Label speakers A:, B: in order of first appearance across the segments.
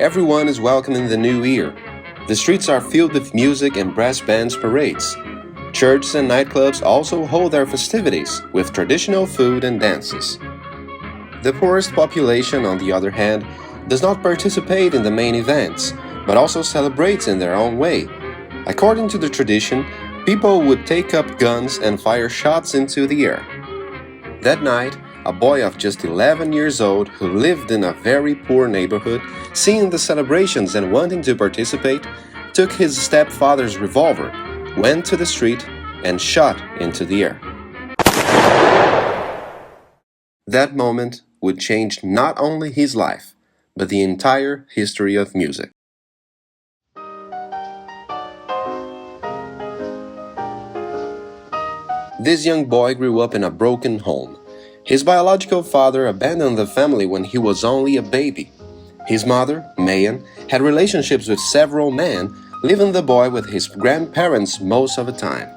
A: everyone is welcoming the new year. The streets are filled with music and brass bands parades. Churches and nightclubs also hold their festivities with traditional food and dances. The poorest population, on the other hand, does not participate in the main events, but also celebrates in their own way. According to the tradition, people would take up guns and fire shots into the air. That night, a boy of just 11 years old who lived in a very poor neighborhood, seeing the celebrations and wanting to participate, took his stepfather's revolver, went to the street, and shot into the air. That moment would change not only his life, but the entire history of music. This young boy grew up in a broken home. His biological father abandoned the family when he was only a baby. His mother, Mayan, had relationships with several men, leaving the boy with his grandparents most of the time.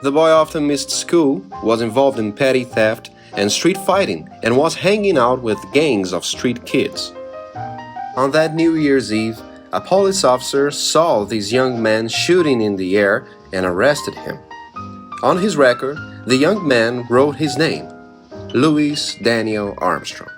A: The boy often missed school, was involved in petty theft and street fighting, and was hanging out with gangs of street kids. On that New Year's Eve, a police officer saw this young man shooting in the air and arrested him. On his record, the young man wrote his name, Louis Daniel Armstrong.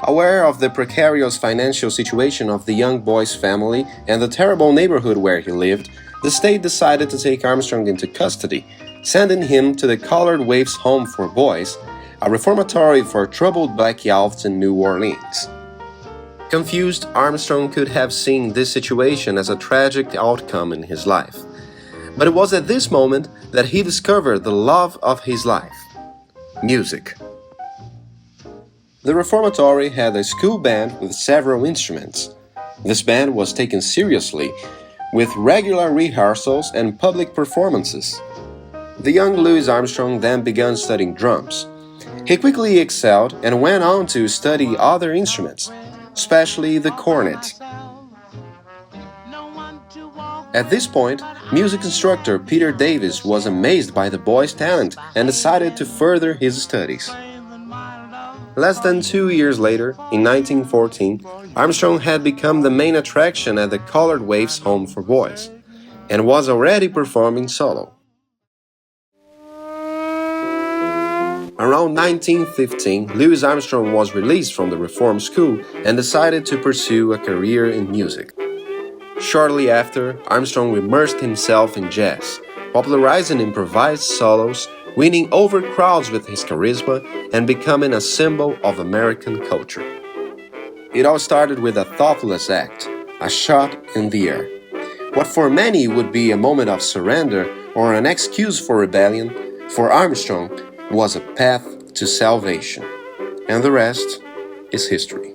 A: Aware of the precarious financial situation of the young boy's family and the terrible neighborhood where he lived, the state decided to take Armstrong into custody, sending him to the Colored Waifs Home for Boys, a reformatory for troubled black youths in New Orleans. Confused, Armstrong could have seen this situation as a tragic outcome in his life. But it was at this moment that he discovered the love of his life: music. The reformatory had a school band with several instruments. This band was taken seriously, with regular rehearsals and public performances. The young Louis Armstrong then began studying drums. He quickly excelled and went on to study other instruments, especially the cornet. At this point, music instructor Peter Davis was amazed by the boy's talent and decided to further his studies. Less than 2 years later, in 1914, Armstrong had become the main attraction at the Colored Waifs Home for Boys, and was already performing solo. Around 1915, Louis Armstrong was released from the Reform School and decided to pursue a career in music. Shortly after, Armstrong immersed himself in jazz, popularizing improvised solos, winning over crowds with his charisma, and becoming a symbol of American culture. It all started with a thoughtless act, a shot in the air. What for many would be a moment of surrender or an excuse for rebellion, for Armstrong was a path to salvation. And the rest is history.